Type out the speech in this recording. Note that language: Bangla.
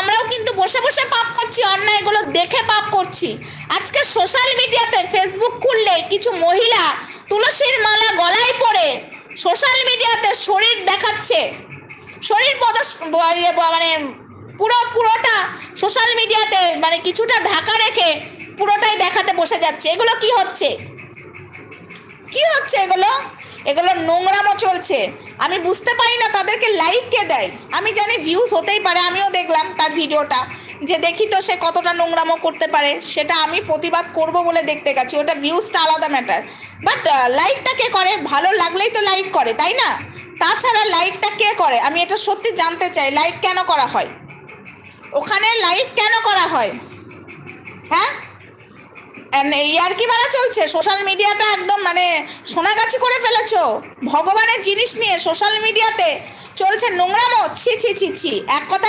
আমরাও কিন্তু বসে বসে পাপ করছি, অন্যায়গুলো দেখে পাপ করছি। আজকে সোশ্যাল মিডিয়াতে ফেসবুক খুললে কিছু মহিলা তুলসীর মালা গলায় পরে সোশ্যাল মিডিয়াতে শরীর দেখাচ্ছে, শরীর মানে পুরোটা সোশ্যাল মিডিয়াতে মানে কিছুটা ঢাকা রেখে পুরোটাই দেখাতে বসে যাচ্ছে। এগুলো কি হচ্ছে, কি হচ্ছে এগুলো? এগুলো নোংরামো চলছে। আমি বুঝতে পারি না তাদেরকে লাইক কে দেয়। আমি জানি ভিউজ হতেই পারে, আমিও দেখলাম তার ভিডিওটা, যে দেখি তো সে কতটা নোংরামো করতে পারে, সেটা আমি প্রতিবাদ করব বলে দেখতে গেছি। ওটা ভিউজটা আলাদা ম্যাটার, বাট লাইকটা কে করে? ভালো লাগলেই তো লাইক করে, তাই না? তাছাড়া লাইকটা কে করে আমি এটা সত্যি জানতে চাই। লাইক কেন করা হয় ওখানে? লাইক কেন করা হয়? হ্যাঁ, ইয়ার্কি মারা চলছে। সোশ্যাল মিডিয়াটা একদম মানে সোনাগাছি করে ফেলেছো। ভগবানের জিনিস নিয়ে সোশ্যাল মিডিয়াতে চলছে নোংরামো। ছি ছি ছি ছি, এক কথায়